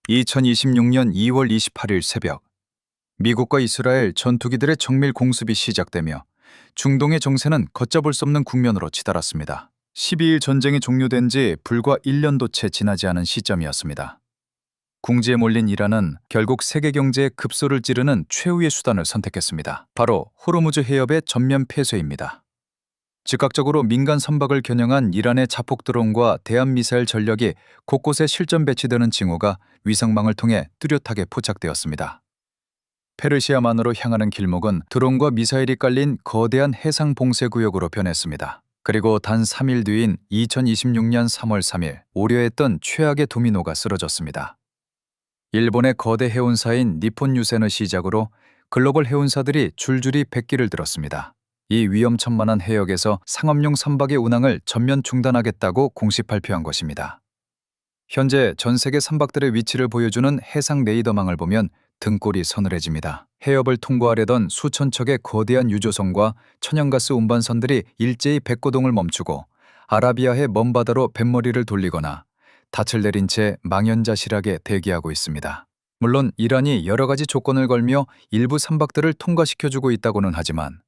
2026년 2월 28일 새벽, 미국과 이스라엘 전투기들의 정밀 공습이 시작되며 중동의 정세는 걷잡을 수 없는 국면으로 치달았습니다. 12일 전쟁이 종료된 지 불과 1년도 채 지나지 않은 시점이었습니다. 궁지에 몰린 이란은 결국 세계 경제에 급소를 찌르는 최후의 수단을 선택했습니다. 바로 호르무즈 해협의 전면 폐쇄입니다. 즉각적으로 민간 선박을 겨냥한 이란의 자폭 드론과 대한 미사일 전력이 곳곳에 실전 배치되는 징후가 위성망을 통해 뚜렷하게 포착되었습니다. 페르시아만으로 향하는 길목은 드론과 미사일이 깔린 거대한 해상 봉쇄 구역으로 변했습니다. 그리고 단 3일 뒤인 2026년 3월 3일, 우려했던 최악의 도미노가 쓰러졌습니다. 일본의 거대 해운사인 니폰 유센을 시작으로 글로벌 해운사들이 줄줄이 백기를 들었습니다. 이 위험천만한 해역에서 상업용 선박의 운항을 전면 중단하겠다고 공식 발표한 것입니다. 현재 전 세계 선박들의 위치를 보여주는 해상 레이더망을 보면 등골이 서늘해집니다. 해협을 통과하려던 수천 척의 거대한 유조선과 천연가스 운반선들이 일제히 백고동을 멈추고 아라비아의 먼 바다로 뱃머리를 돌리거나 닻을 내린 채 망연자실하게 대기하고 있습니다. 물론 이란이 여러 가지 조건을 걸며 일부 선박들을 통과시켜주고 있다고는 하지만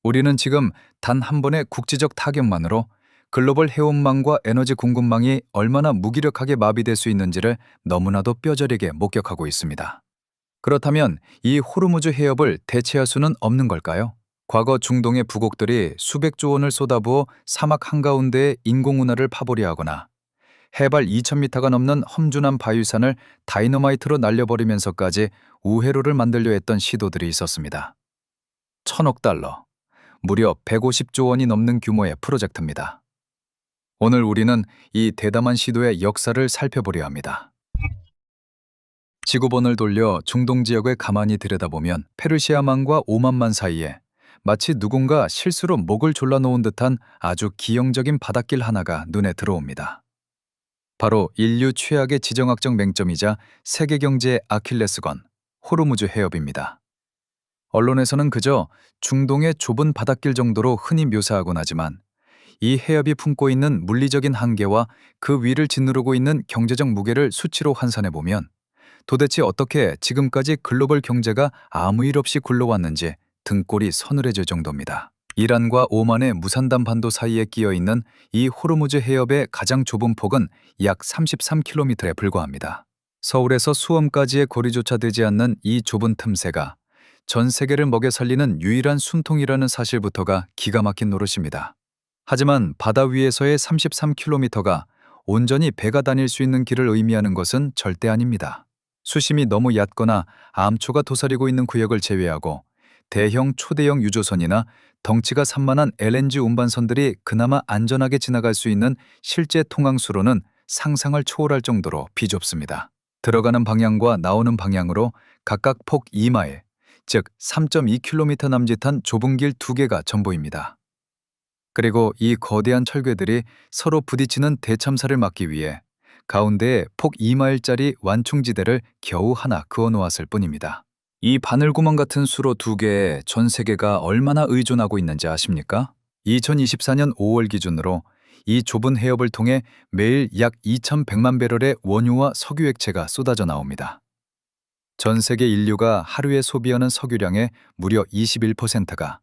우리는 지금 단 한 번의 국지적 타격만으로 글로벌 해운망과 에너지 공급망이 얼마나 무기력하게 마비될 수 있는지를 너무나도 뼈저리게 목격하고 있습니다. 그렇다면 이 호르무즈 해협을 대체할 수는 없는 걸까요? 과거 중동의 부국들이 수백조 원을 쏟아부어 사막 한가운데에 인공운하를 파보려 하거나 해발 2000m가 넘는 험준한 바위산을 다이너마이트로 날려버리면서까지 우회로를 만들려 했던 시도들이 있었습니다. 1000억 달러. 무려 150조 원이 넘는 규모의 프로젝트입니다. 오늘 우리는 이 대담한 시도의 역사를 살펴보려 합니다. 지구본을 돌려 중동 지역을 가만히 들여다보면 페르시아만과 오만만 사이에 마치 누군가 실수로 목을 졸라놓은 듯한 아주 기형적인 바닷길 하나가 눈에 들어옵니다. 바로 인류 최악의 지정학적 맹점이자 세계 경제의 아킬레스건, 호르무즈 해협입니다. 언론에서는 그저 중동의 좁은 바닷길 정도로 흔히 묘사하곤 하지만 이 해협이 품고 있는 물리적인 한계와 그 위를 짓누르고 있는 경제적 무게를 수치로 환산해보면 도대체 어떻게 지금까지 글로벌 경제가 아무 일 없이 굴러왔는지 등골이 서늘해질 정도입니다. 이란과 오만의 무산단 반도 사이에 끼어 있는 이 호르무즈 해협의 가장 좁은 폭은 약 33km에 불과합니다. 서울에서 수원까지의 거리조차 되지 않는 이 좁은 틈새가 전 세계를 먹여 살리는 유일한 숨통이라는 사실부터가 기가 막힌 노릇입니다. 하지만 바다 위에서의 33km가 온전히 배가 다닐 수 있는 길을 의미하는 것은 절대 아닙니다. 수심이 너무 얕거나 암초가 도사리고 있는 구역을 제외하고 대형 초대형 유조선이나 덩치가 산만한 LNG 운반선들이 그나마 안전하게 지나갈 수 있는 실제 통항수로는 상상을 초월할 정도로 비좁습니다. 들어가는 방향과 나오는 방향으로 각각 폭 2마일, 즉 3.2km 남짓한 좁은 길 2개가 전부입니다. 그리고 이 거대한 철괴들이 서로 부딪히는 대참사를 막기 위해 가운데에 폭 2마일짜리 완충지대를 겨우 하나 그어놓았을 뿐입니다. 이 바늘구멍 같은 수로 2개에 전 세계가 얼마나 의존하고 있는지 아십니까? 2024년 5월 기준으로 이 좁은 해협을 통해 매일 약 2100만 배럴의 원유와 석유 액체가 쏟아져 나옵니다. 전 세계 인류가 하루에 소비하는 석유량의 무려 21%가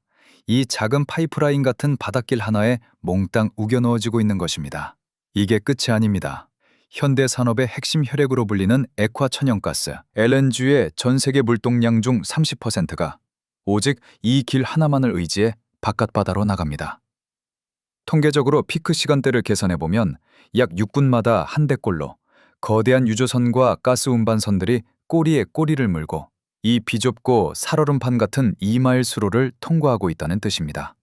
이 작은 파이프라인 같은 바닷길 하나에 몽땅 우겨 넣어지고 있는 것입니다. 이게 끝이 아닙니다. 현대 산업의 핵심 혈액으로 불리는 액화 천연가스, LNG의 전 세계 물동량 중 30%가 오직 이 길 하나만을 의지해 바깥바다로 나갑니다. 통계적으로 피크 시간대를 계산해보면 약 6분마다 한 대꼴로 거대한 유조선과 가스 운반선들이 꼬리에 꼬리를 물고 이 비좁고 살얼음판 같은 2마일 수로를 통과하고 있다는 뜻입니다.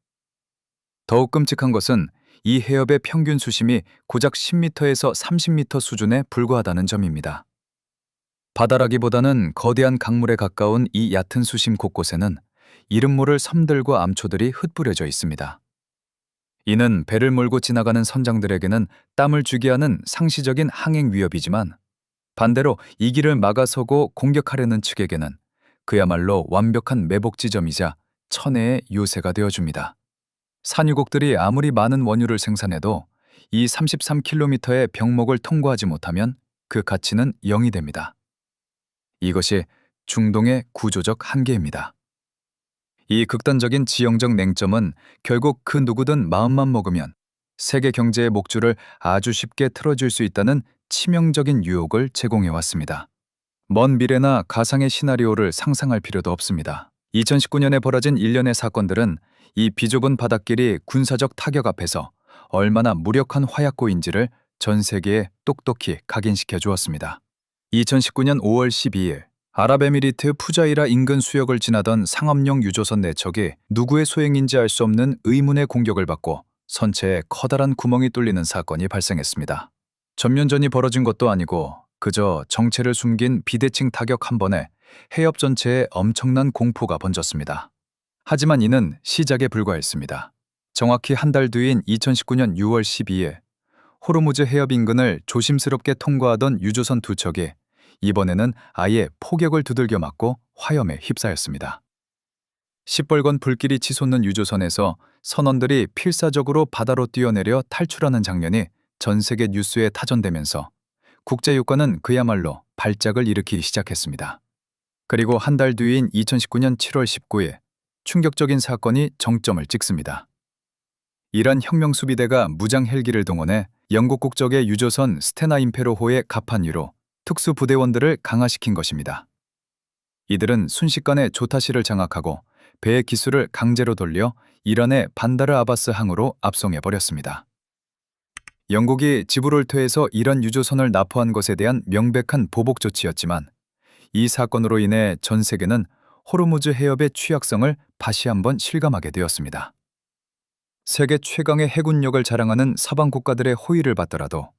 더욱 끔찍한 것은 이 해협의 평균 수심이 고작 10m에서 30m 수준에 불과하다는 점입니다. 바다라기보다는 거대한 강물에 가까운 이 얕은 수심 곳곳에는 이름 모를 섬들과 암초들이 흩뿌려져 있습니다. 이는 배를 몰고 지나가는 선장들에게는 땀을 주게 하는 상시적인 항행 위협이지만 반대로 이 길을 막아서고 공격하려는 측에게는 그야말로 완벽한 매복 지점이자 천혜의 요새가 되어줍니다. 산유국들이 아무리 많은 원유를 생산해도 이 33km의 병목을 통과하지 못하면 그 가치는 0이 됩니다. 이것이 중동의 구조적 한계입니다. 이 극단적인 지형적 냉점은 결국 그 누구든 마음만 먹으면 세계 경제의 목줄을 아주 쉽게 틀어줄 수 있다는 치명적인 유혹을 제공해 왔습니다. 먼 미래나 가상의 시나리오를 상상할 필요도 없습니다. 2019년에 벌어진 일련의 사건들은 이 비좁은 바닷길이 군사적 타격 앞에서 얼마나 무력한 화약고인지를 전 세계에 똑똑히 각인시켜 주었습니다. 2019년 5월 12일 아랍에미리트 푸자이라 인근 수역을 지나던 상업용 유조선 4척이 누구의 소행인지 알 수 없는 의문의 공격을 받고 선체에 커다란 구멍이 뚫리는 사건이 발생했습니다. 전면전이 벌어진 것도 아니고 그저 정체를 숨긴 비대칭 타격 한 번에 해협 전체에 엄청난 공포가 번졌습니다. 하지만 이는 시작에 불과했습니다. 정확히 한 달 뒤인 2019년 6월 12일 호르무즈 해협 인근을 조심스럽게 통과하던 유조선 2척이 이번에는 아예 포격을 두들겨 맞고 화염에 휩싸였습니다. 시뻘건 불길이 치솟는 유조선에서 선원들이 필사적으로 바다로 뛰어내려 탈출하는 장면이 전 세계 뉴스에 타전되면서 국제유가는 그야말로 발작을 일으키기 시작했습니다. 그리고 한 달 뒤인 2019년 7월 19일 충격적인 사건이 정점을 찍습니다. 이란 혁명수비대가 무장 헬기를 동원해 영국 국적의 유조선 스테나 임페로호의 갑판 위로 특수부대원들을 강화시킨 것입니다. 이들은 순식간에 조타시를 장악하고 배의 기수를 강제로 돌려 이란의 반다르 아바스 항으로 압송해버렸습니다. 영국이 지브롤터에서 이란 유조선을 납포한 것에 대한 명백한 보복 조치였지만 이 사건으로 인해 전 세계는 호르무즈 해협의 취약성을 다시 한번 실감하게 되었습니다. 세계 최강의 해군력을 자랑하는 서방 국가들의 호의를 받더라도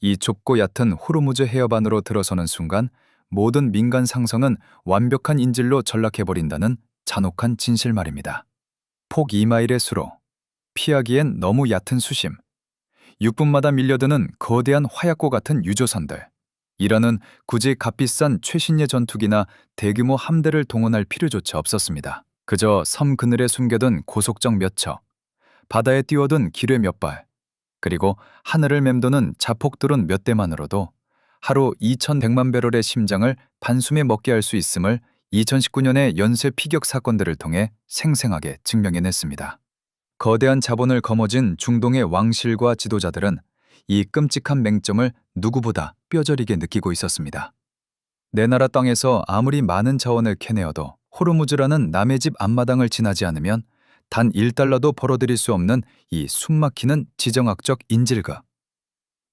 이 좁고 얕은 호르무즈 해협 안으로 들어서는 순간 모든 민간 상성은 완벽한 인질로 전락해버린다는 잔혹한 진실 말입니다. 폭 2마일의 수로, 피하기엔 너무 얕은 수심, 6분마다 밀려드는 거대한 화약고 같은 유조선들. 이란은 굳이 값비싼 최신의 전투기나 대규모 함대를 동원할 필요조차 없었습니다. 그저 섬 그늘에 숨겨둔 고속정 몇 척, 바다에 띄워둔 기뢰 몇 발, 그리고 하늘을 맴도는 자폭드론 몇 대만으로도 하루 2,100만 배럴의 심장을 반숨에 먹게 할 수 있음을 2019년의 연쇄 피격 사건들을 통해 생생하게 증명해냈습니다. 거대한 자본을 거머쥔 중동의 왕실과 지도자들은 이 끔찍한 맹점을 누구보다 뼈저리게 느끼고 있었습니다. 내 나라 땅에서 아무리 많은 자원을 캐내어도 호르무즈라는 남의 집 앞마당을 지나지 않으면 단 1달러도 벌어들일 수 없는 이 숨막히는 지정학적 인질극.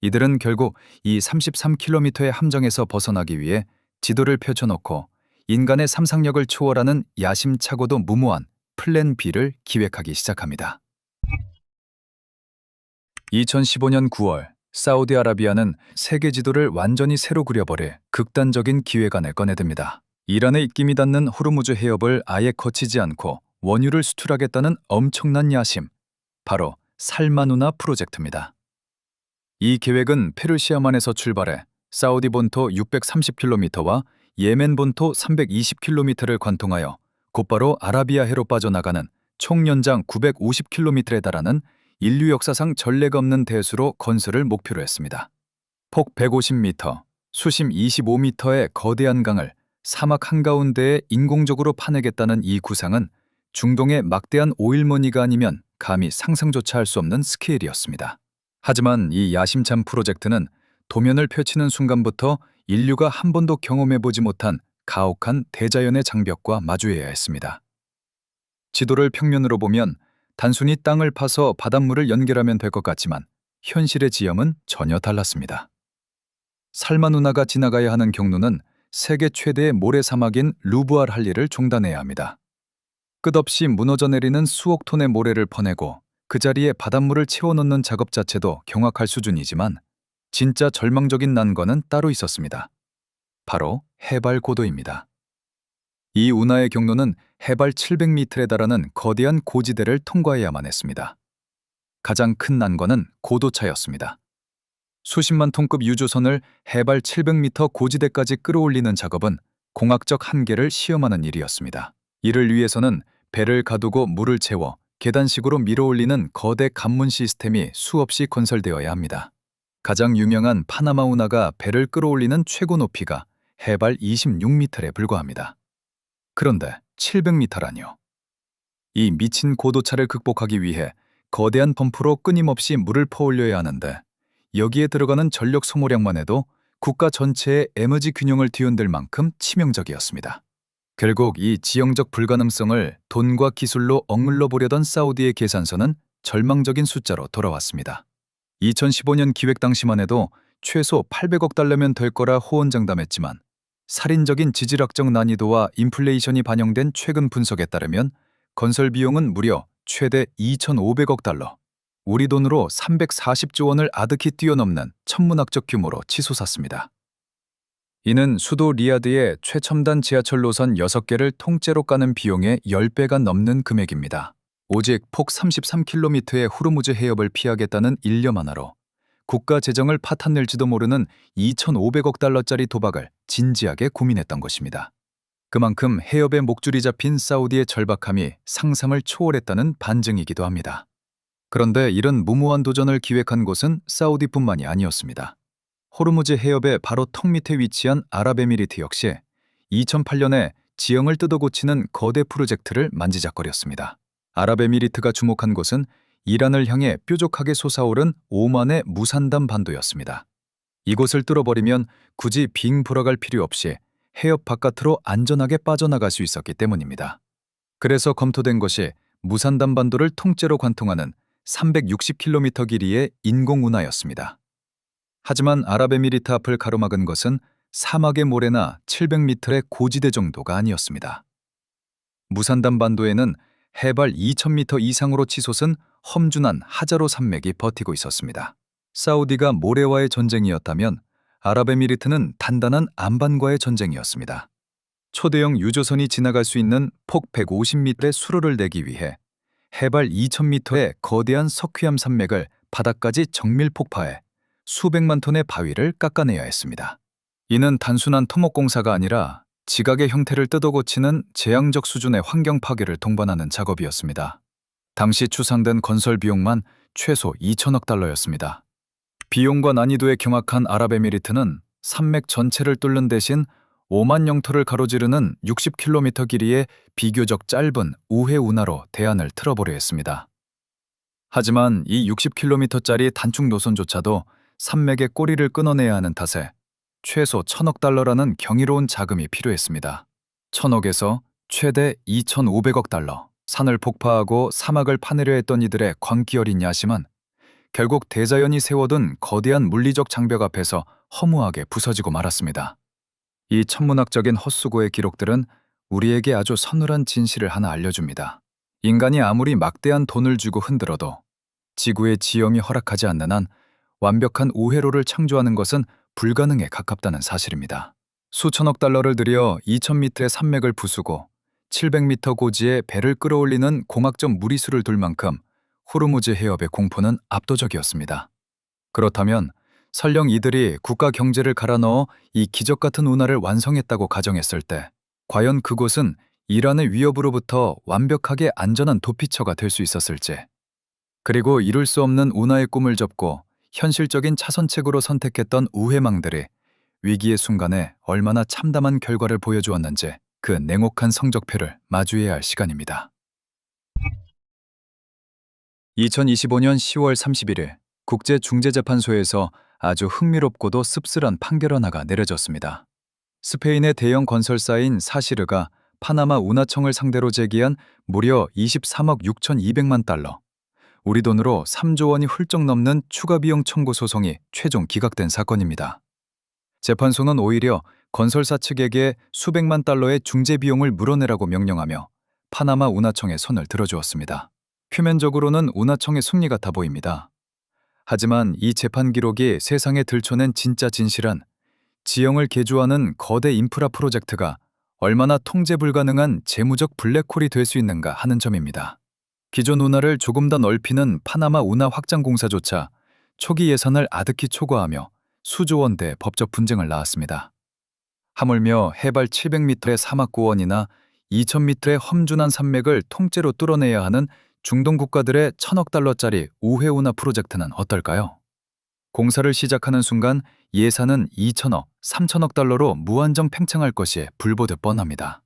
이들은 결국 이 33km의 함정에서 벗어나기 위해 지도를 펼쳐놓고 인간의 상상력을 초월하는 야심차고도 무모한 플랜 B를 기획하기 시작합니다. 2015년 9월 사우디아라비아는 세계 지도를 완전히 새로 그려버릴 극단적인 기획안을 꺼내듭니다. 이란의 입김이 닿는 호르무즈 해협을 아예 거치지 않고 원유를 수출하겠다는 엄청난 야심, 바로 살마누나 프로젝트입니다. 이 계획은 페르시아만에서 출발해 사우디 본토 630km와 예멘 본토 320km를 관통하여 곧바로 아라비아해로 빠져나가는 총 연장 950km에 달하는 인류 역사상 전례가 없는 대수로 건설을 목표로 했습니다. 폭 150m, 수심 25m의 거대한 강을 사막 한가운데에 인공적으로 파내겠다는 이 구상은 중동의 막대한 오일머니가 아니면 감히 상상조차 할 수 없는 스케일이었습니다. 하지만 이 야심찬 프로젝트는 도면을 펼치는 순간부터 인류가 한 번도 경험해보지 못한 가혹한 대자연의 장벽과 마주해야 했습니다. 지도를 평면으로 보면 단순히 땅을 파서 바닷물을 연결하면 될 것 같지만 현실의 지형은 전혀 달랐습니다. 살마누나가 지나가야 하는 경로는 세계 최대의 모래사막인 루브알 할리를 종단해야 합니다. 끝없이 무너져 내리는 수억 톤의 모래를 퍼내고 그 자리에 바닷물을 채워넣는 작업 자체도 경악할 수준이지만 진짜 절망적인 난관은 따로 있었습니다. 바로 해발 고도입니다. 이 운하의 경로는 해발 700m에 달하는 거대한 고지대를 통과해야만 했습니다. 가장 큰 난관은 고도차였습니다. 수십만 톤급 유조선을 해발 700m 고지대까지 끌어올리는 작업은 공학적 한계를 시험하는 일이었습니다. 이를 위해서는 배를 가두고 물을 채워 계단식으로 밀어올리는 거대 관문 시스템이 수없이 건설되어야 합니다. 가장 유명한 파나마 운하가 배를 끌어올리는 최고 높이가 해발 26m에 불과합니다. 그런데 700m라니요. 이 미친 고도차를 극복하기 위해 거대한 펌프로 끊임없이 물을 퍼올려야 하는데 여기에 들어가는 전력 소모량만 해도 국가 전체의 에너지 균형을 뒤흔들 만큼 치명적이었습니다. 결국 이 지형적 불가능성을 돈과 기술로 억눌러 보려던 사우디의 계산서는 절망적인 숫자로 돌아왔습니다. 2015년 기획 당시만 해도 최소 800억 달러면 될 거라 호언장담했지만 살인적인 지질학적 난이도와 인플레이션이 반영된 최근 분석에 따르면 건설 비용은 무려 최대 2,500억 달러, 우리 돈으로 340조 원을 아득히 뛰어넘는 천문학적 규모로 치솟았습니다. 이는 수도 리야드의 최첨단 지하철 노선 6개를 통째로 까는 비용의 10배가 넘는 금액입니다. 오직 폭 33km의 후르무즈 해협을 피하겠다는 일념 하나로 국가 재정을 파탄낼지도 모르는 2,500억 달러짜리 도박을 진지하게 고민했던 것입니다. 그만큼 해협에 목줄이 잡힌 사우디의 절박함이 상상을 초월했다는 반증이기도 합니다. 그런데 이런 무모한 도전을 기획한 곳은 사우디뿐만이 아니었습니다. 호르무즈 해협의 바로 턱 밑에 위치한 아랍에미리트 역시 2008년에 지형을 뜯어고치는 거대 프로젝트를 만지작거렸습니다. 아랍에미리트가 주목한 곳은 이란을 향해 뾰족하게 솟아오른 오만의 무산담 반도였습니다. 이곳을 뚫어버리면 굳이 빙 돌아갈 필요 없이 해협 바깥으로 안전하게 빠져나갈 수 있었기 때문입니다. 그래서 검토된 것이 무산담 반도를 통째로 관통하는 360km 길이의 인공운하였습니다. 하지만 아랍에미리트 앞을 가로막은 것은 사막의 모래나 700m의 고지대 정도가 아니었습니다. 무산담 반도에는 해발 2,000m 이상으로 치솟은 험준한 하자로 산맥이 버티고 있었습니다. 사우디가 모래와의 전쟁이었다면 아랍에미리트는 단단한 안반과의 전쟁이었습니다. 초대형 유조선이 지나갈 수 있는 폭 150m의 수로를 내기 위해 해발 2,000m의 거대한 석회암 산맥을 바닥까지 정밀 폭파해 수백만 톤의 바위를 깎아내야 했습니다. 이는 단순한 토목공사가 아니라 지각의 형태를 뜯어고치는 재앙적 수준의 환경 파괴를 동반하는 작업이었습니다. 당시 추상된 건설 비용만 최소 2천억 달러였습니다. 비용과 난이도에 경악한 아랍에미리트는 산맥 전체를 뚫는 대신 5만 영토를 가로지르는 60km 길이의 비교적 짧은 우회 운하로 대안을 틀어보려 했습니다. 하지만 이 60km짜리 단축 노선조차도 산맥의 꼬리를 끊어내야 하는 탓에 최소 1,000억 달러라는 경이로운 자금이 필요했습니다. 1,000억에서 최대 2,500억 달러, 산을 폭파하고 사막을 파내려 했던 이들의 광기 어린 야심은 결국 대자연이 세워둔 거대한 물리적 장벽 앞에서 허무하게 부서지고 말았습니다. 이 천문학적인 헛수고의 기록들은 우리에게 아주 서늘한 진실을 하나 알려줍니다. 인간이 아무리 막대한 돈을 주고 흔들어도 지구의 지형이 허락하지 않는 한 완벽한 우회로를 창조하는 것은 불가능에 가깝다는 사실입니다. 수천억 달러를 들여 2,000m의 산맥을 부수고 700m 고지에 배를 끌어올리는 공학적 무리수를 둘 만큼 호르무즈 해협의 공포는 압도적이었습니다. 그렇다면 설령 이들이 국가 경제를 갈아 넣어 이 기적 같은 운하를 완성했다고 가정했을 때 과연 그곳은 이란의 위협으로부터 완벽하게 안전한 도피처가 될 수 있었을지, 그리고 이룰 수 없는 운하의 꿈을 접고 현실적인 차선책으로 선택했던 우회망들이 위기의 순간에 얼마나 참담한 결과를 보여주었는지 그 냉혹한 성적표를 마주해야 할 시간입니다. 2025년 10월 31일 국제중재재판소에서 아주 흥미롭고도 씁쓸한 판결 하나가 내려졌습니다. 스페인의 대형 건설사인 사시르가 파나마 운하청을 상대로 제기한 무려 23억 6,200만 달러, 우리 돈으로 3조 원이 훌쩍 넘는 추가 비용 청구 소송이 최종 기각된 사건입니다. 재판소는 오히려 건설사 측에게 수백만 달러의 중재 비용을 물어내라고 명령하며 파나마 운하청에 손을 들어주었습니다. 표면적으로는 운하청의 승리 같아 보입니다. 하지만 이 재판 기록이 세상에 들춰낸 진짜 진실은 지형을 개조하는 거대 인프라 프로젝트가 얼마나 통제 불가능한 재무적 블랙홀이 될 수 있는가 하는 점입니다. 기존 운하를 조금 더 넓히는 파나마 운하 확장 공사조차 초기 예산을 아득히 초과하며 수조 원대 법적 분쟁을 낳았습니다. 하물며 해발 700m의 사막 고원이나 2000m의 험준한 산맥을 통째로 뚫어내야 하는 중동 국가들의 1,000억 달러짜리 우회 운하 프로젝트는 어떨까요? 공사를 시작하는 순간 예산은 2천억, 3천억 달러로 무한정 팽창할 것이 불보듯 뻔합니다.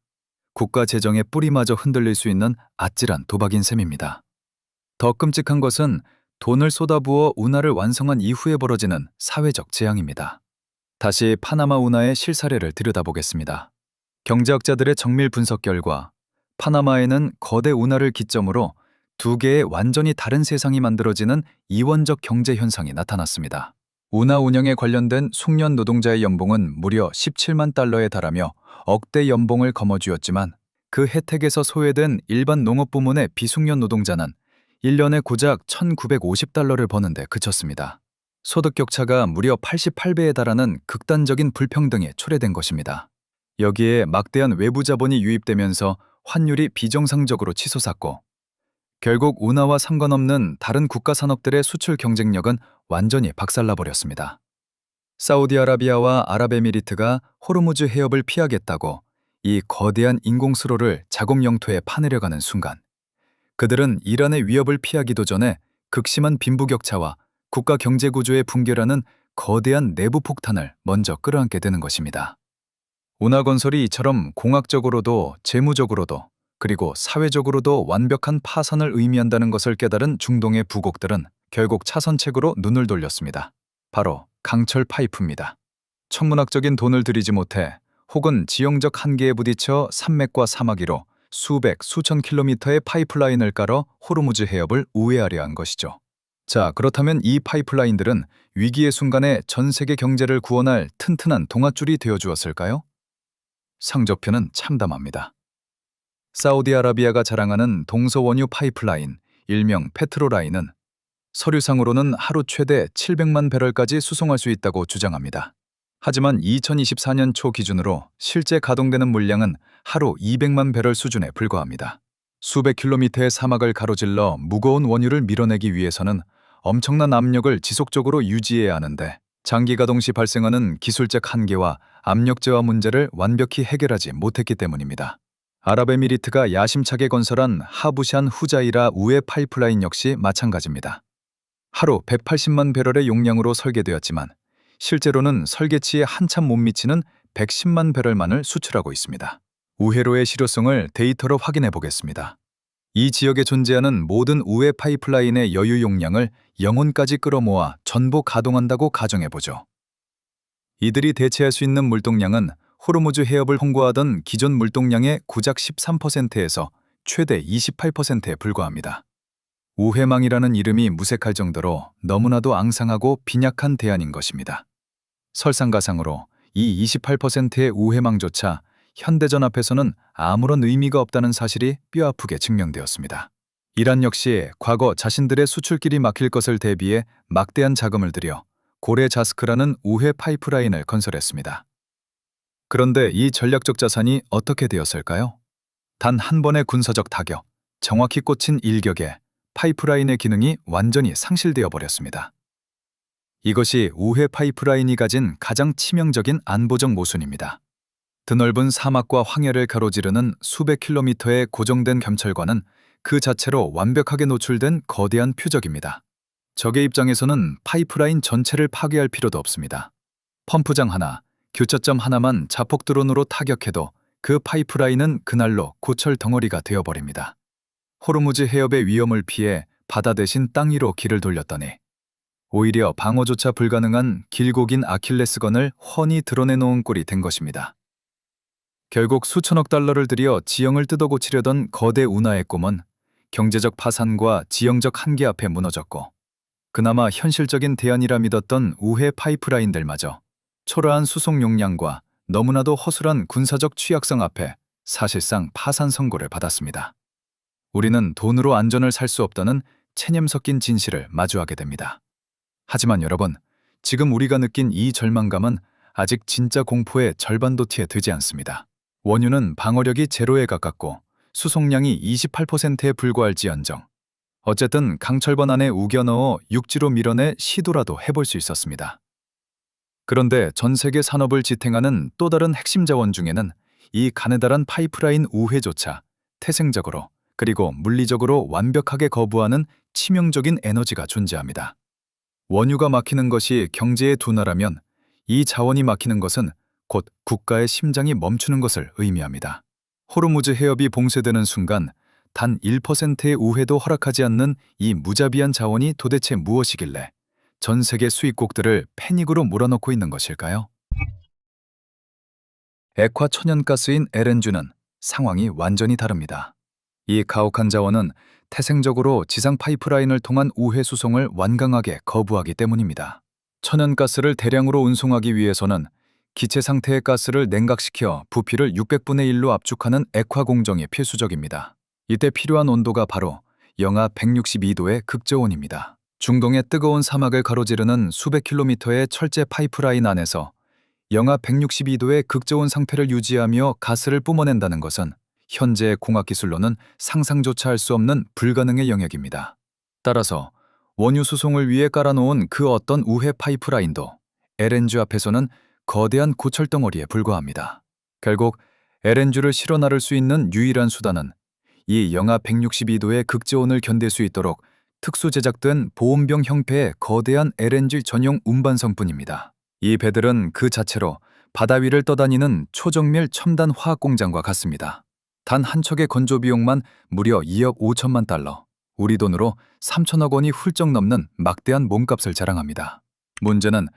국가 재정의 뿌리마저 흔들릴 수 있는 아찔한 도박인 셈입니다. 더 끔찍한 것은 돈을 쏟아부어 운하를 완성한 이후에 벌어지는 사회적 재앙입니다. 다시 파나마 운하의 실사례를 들여다보겠습니다. 경제학자들의 정밀 분석 결과 파나마에는 거대 운하를 기점으로 두 개의 완전히 다른 세상이 만들어지는 이원적 경제 현상이 나타났습니다. 운하 운영에 관련된 숙련 노동자의 연봉은 무려 17만 달러에 달하며 억대 연봉을 거머쥐었지만 그 혜택에서 소외된 일반 농업 부문의 비숙련 노동자는 1년에 고작 1,950달러를 버는데 그쳤습니다. 소득 격차가 무려 88배에 달하는 극단적인 불평등이 초래된 것입니다. 여기에 막대한 외부 자본이 유입되면서 환율이 비정상적으로 치솟았고 결국 운하와 상관없는 다른 국가 산업들의 수출 경쟁력은 완전히 박살나버렸습니다. 사우디아라비아와 아랍에미리트가 호르무즈 해협을 피하겠다고 이 거대한 인공수로를 자국 영토에 파내려가는 순간 그들은 이란의 위협을 피하기도 전에 극심한 빈부격차와 국가 경제 구조의 붕괴라는 거대한 내부 폭탄을 먼저 끌어안게 되는 것입니다. 운하 건설이 이처럼 공학적으로도 재무적으로도 그리고 사회적으로도 완벽한 파산을 의미한다는 것을 깨달은 중동의 부국들은 결국 차선책으로 눈을 돌렸습니다. 바로 강철 파이프입니다. 천문학적인 돈을 들이지 못해 혹은 지형적 한계에 부딪혀 산맥과 사막 위로 수백, 수천 킬로미터의 파이프라인을 깔아 호르무즈 해협을 우회하려 한 것이죠. 자, 그렇다면 이 파이프라인들은 위기의 순간에 전 세계 경제를 구원할 튼튼한 동아줄이 되어주었을까요? 상조표는 참담합니다. 사우디아라비아가 자랑하는 동서원유 파이프라인, 일명 페트로라인은 서류상으로는 하루 최대 700만 배럴까지 수송할 수 있다고 주장합니다. 하지만 2024년 초 기준으로 실제 가동되는 물량은 하루 200만 배럴 수준에 불과합니다. 수백 킬로미터의 사막을 가로질러 무거운 원유를 밀어내기 위해서는 엄청난 압력을 지속적으로 유지해야 하는데 장기 가동 시 발생하는 기술적 한계와 압력 저하 문제를 완벽히 해결하지 못했기 때문입니다. 아랍에미리트가 야심차게 건설한 하부샨 후자이라 우회 파이프라인 역시 마찬가지입니다. 하루 180만 배럴의 용량으로 설계되었지만 실제로는 설계치에 한참 못 미치는 110만 배럴만을 수출하고 있습니다. 우회로의 실효성을 데이터로 확인해 보겠습니다. 이 지역에 존재하는 모든 우회 파이프라인의 여유 용량을 영혼까지 끌어모아 전부 가동한다고 가정해보죠. 이들이 대체할 수 있는 물동량은 호르무즈 해협을 홍보하던 기존 물동량의 고작 13%에서 최대 28%에 불과합니다. 우회망이라는 이름이 무색할 정도로 너무나도 앙상하고 빈약한 대안인 것입니다. 설상가상으로 이 28%의 우회망조차 현대전 앞에서는 아무런 의미가 없다는 사실이 뼈아프게 증명되었습니다. 이란 역시 과거 자신들의 수출길이 막힐 것을 대비해 막대한 자금을 들여 고레자스크라는 우회 파이프라인을 건설했습니다. 그런데 이 전략적 자산이 어떻게 되었을까요? 단 한 번의 군사적 타격, 정확히 꽂힌 일격에 파이프라인의 기능이 완전히 상실되어 버렸습니다. 이것이 우회 파이프라인이 가진 가장 치명적인 안보적 모순입니다. 드넓은 사막과 황야를 가로지르는 수백 킬로미터의 고정된 겸철관은 그 자체로 완벽하게 노출된 거대한 표적입니다. 적의 입장에서는 파이프라인 전체를 파괴할 필요도 없습니다. 펌프장 하나, 교차점 하나만 자폭 드론으로 타격해도 그 파이프라인은 그날로 고철 덩어리가 되어버립니다. 호르무즈 해협의 위험을 피해 바다 대신 땅 위로 길을 돌렸더니 오히려 방어조차 불가능한 길고 긴 아킬레스건을 훤히 드러내놓은 꼴이 된 것입니다. 결국 수천억 달러를 들여 지형을 뜯어 고치려던 거대 운하의 꿈은 경제적 파산과 지형적 한계 앞에 무너졌고 그나마 현실적인 대안이라 믿었던 우회 파이프라인들마저 초라한 수송 용량과 너무나도 허술한 군사적 취약성 앞에 사실상 파산 선고를 받았습니다. 우리는 돈으로 안전을 살 수 없다는 체념 섞인 진실을 마주하게 됩니다. 하지만 여러분, 지금 우리가 느낀 이 절망감은 아직 진짜 공포의 절반도 티에 되지 않습니다. 원유는 방어력이 제로에 가깝고 수송량이 28%에 불과할지언정 어쨌든 강철번 안에 우겨 넣어 육지로 밀어내 시도라도 해볼 수 있었습니다. 그런데 전 세계 산업을 지탱하는 또 다른 핵심 자원 중에는 이 가느다란 파이프라인 우회조차 태생적으로 그리고 물리적으로 완벽하게 거부하는 치명적인 에너지가 존재합니다. 원유가 막히는 것이 경제의 둔화라면 이 자원이 막히는 것은 곧 국가의 심장이 멈추는 것을 의미합니다. 호르무즈 해협이 봉쇄되는 순간 단 1%의 우회도 허락하지 않는 이 무자비한 자원이 도대체 무엇이길래 전 세계 수입국들을 패닉으로 몰아넣고 있는 것일까요? 액화 천연가스인 LNG는 상황이 완전히 다릅니다. 이 가혹한 자원은 태생적으로 지상 파이프라인을 통한 우회 수송을 완강하게 거부하기 때문입니다. 천연가스를 대량으로 운송하기 위해서는 기체 상태의 가스를 냉각시켜 부피를 600분의 1로 압축하는 액화 공정이 필수적입니다. 이때 필요한 온도가 바로 영하 162도의 극저온입니다. 중동의 뜨거운 사막을 가로지르는 수백 킬로미터의 철제 파이프라인 안에서 영하 162도의 극저온 상태를 유지하며 가스를 뿜어낸다는 것은 현재의 공학기술로는 상상조차 할 수 없는 불가능의 영역입니다. 따라서 원유 수송을 위해 깔아놓은 그 어떤 우회 파이프라인도 LNG 앞에서는 거대한 고철덩어리에 불과합니다. 결국 LNG를 실어 나를 수 있는 유일한 수단은 이 영하 162도의 극저온을 견딜 수 있도록 특수 제작된 보온병 형태의 거대한 LNG 전용 운반선뿐입니다. 이 배들은 그 자체로 바다 위를 떠다니는 초정밀 첨단 화학 공장과 같습니다. 단 한 척의 건조 비용만 무려 2억 5천만 달러, 우리 돈으로 3천억 원이 훌쩍 넘는 막대한 몸값을 자랑합니다. 문제는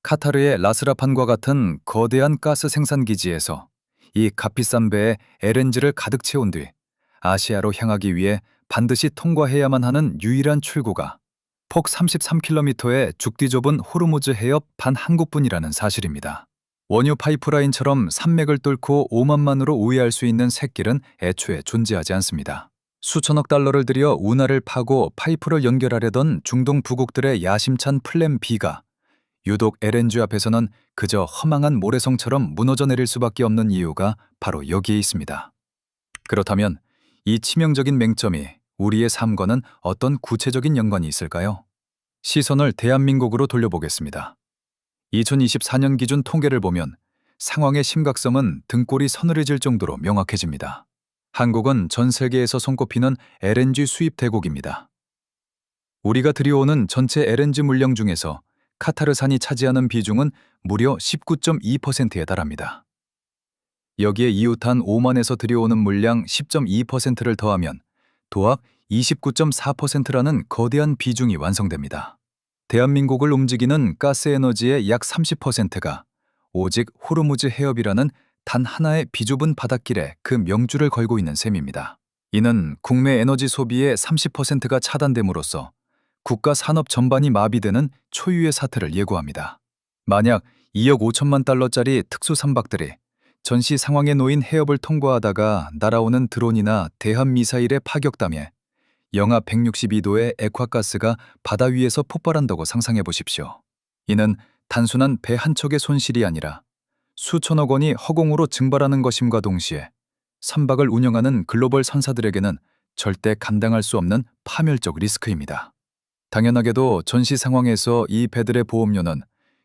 카타르의 라스라판과 같은 거대한 가스 생산 기지에서 이 값비싼 배에 LNG를 가득 채운 뒤 아시아로 향하기 위해 반드시 통과해야만 하는 유일한 출구가 폭 33km의 죽디 좁은 호르무즈 해협 반항구뿐이라는 사실입니다. 원유 파이프라인처럼 산맥을 뚫고 오만만으로 우회할 수 있는 샛길은 애초에 존재하지 않습니다. 수천억 달러를 들여 운하를 파고 파이프를 연결하려던 중동 부국들의 야심찬 플랜 B가 유독 LNG 앞에서는 그저 허망한 모래성처럼 무너져 내릴 수밖에 없는 이유가 바로 여기에 있습니다. 그렇다면 이 치명적인 맹점이 우리의 삶과는 어떤 구체적인 연관이 있을까요? 시선을 대한민국으로 돌려보겠습니다. 2024년 기준 통계를 보면 상황의 심각성은 등골이 서늘해질 정도로 명확해집니다. 한국은 전 세계에서 손꼽히는 LNG 수입 대국입니다. 우리가 들여오는 전체 LNG 물량 중에서 카타르산이 차지하는 비중은 무려 19.2%에 달합니다. 여기에 이웃한 오만에서 들여오는 물량 10.2%를 더하면 도합 29.4%라는 거대한 비중이 완성됩니다. 대한민국을 움직이는 가스 에너지의 약 30%가 오직 호르무즈 해협이라는 단 하나의 비좁은 바닷길에 그 명주를 걸고 있는 셈입니다. 이는 국내 에너지 소비의 30%가 차단됨으로써 국가 산업 전반이 마비되는 초유의 사태를 예고합니다. 만약 2억 5천만 달러짜리 특수 선박들이 전시 상황에 놓인 해협을 통과하다가 날아오는 드론이나 대함 미사일의 파격담에 영하 162도의 액화가스가 바다 위에서 폭발한다고 상상해 보십시오. 이는 단순한 배 한 척의 손실이 아니라 수천억 원이 허공으로 증발하는 것임과 동시에 선박을 운영하는 글로벌 선사들에게는 절대 감당할 수 없는 파멸적 리스크입니다. 당연하게도 전시 상황에서 이 배들의 보험료는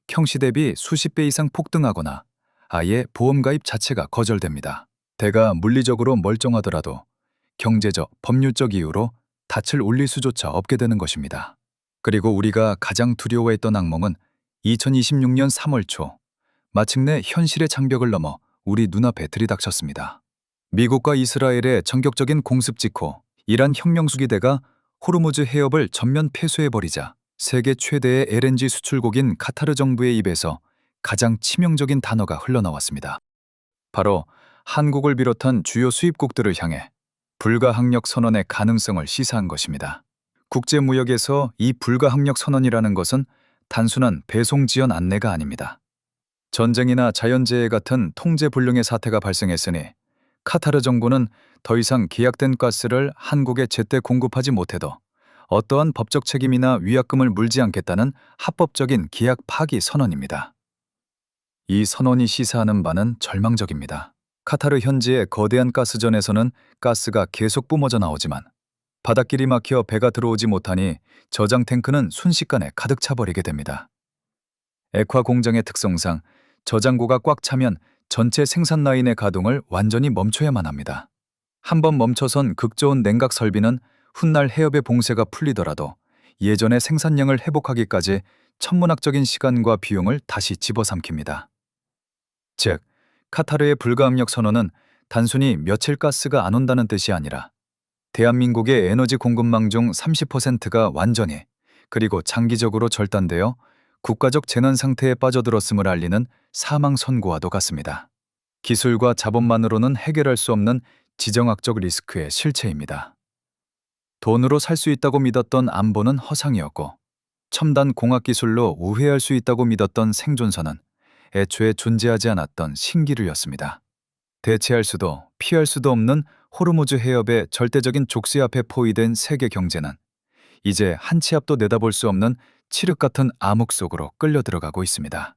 평시 대비 수십 배 이상 폭등하거나 아예 보험 가입 자체가 거절됩니다. 대가 물리적으로 멀쩡하더라도 경제적, 법률적 이유로 닻을 올릴 수조차 없게 되는 것입니다. 그리고 우리가 가장 두려워했던 악몽은 2026년 3월 초 마침내 현실의 장벽을 넘어 우리 눈앞에 들이닥쳤습니다. 미국과 이스라엘의 전격적인 공습 직후 이란 혁명수기대가 호르무즈 해협을 전면 폐쇄해버리자 세계 최대의 LNG 수출국인 카타르 정부의 입에서 가장 치명적인 단어가 흘러나왔습니다. 바로 한국을 비롯한 주요 수입국들을 향해 불가항력 선언의 가능성을 시사한 것입니다. 국제무역에서 이 불가항력 선언이라는 것은 단순한 배송 지연 안내가 아닙니다. 전쟁이나 자연재해 같은 통제불능의 사태가 발생했으니 카타르 정부는 더 이상 계약된 가스를 한국에 제때 공급하지 못해도 어떠한 법적 책임이나 위약금을 물지 않겠다는 합법적인 계약 파기 선언입니다. 이 선언이 시사하는 바는 절망적입니다. 카타르 현지의 거대한 가스전에서는 가스가 계속 뿜어져 나오지만 바닷길이 막혀 배가 들어오지 못하니 저장 탱크는 순식간에 가득 차버리게 됩니다. 액화 공장의 특성상 저장고가 꽉 차면 전체 생산 라인의 가동을 완전히 멈춰야만 합니다. 한번 멈춰선 극저온 냉각 설비는 훗날 해협의 봉쇄가 풀리더라도 예전의 생산량을 회복하기까지 천문학적인 시간과 비용을 다시 집어삼킵니다. 즉, 카타르의 불가항력 선언은 단순히 며칠 가스가 안 온다는 뜻이 아니라 대한민국의 에너지 공급망 중 30%가 완전히 그리고 장기적으로 절단되어 국가적 재난 상태에 빠져들었음을 알리는 사망 선고와도 같습니다. 기술과 자본만으로는 해결할 수 없는 지정학적 리스크의 실체입니다. 돈으로 살 수 있다고 믿었던 안보는 허상이었고, 첨단 공학 기술로 우회할 수 있다고 믿었던 생존선은 애초에 존재하지 않았던 신기루였습니다. 대체할 수도 피할 수도 없는 호르무즈 해협의 절대적인 족쇄 앞에 포위된 세계 경제는 이제 한 치 앞도 내다볼 수 없는 칠흑 같은 암흑 속으로 끌려 들어가고 있습니다.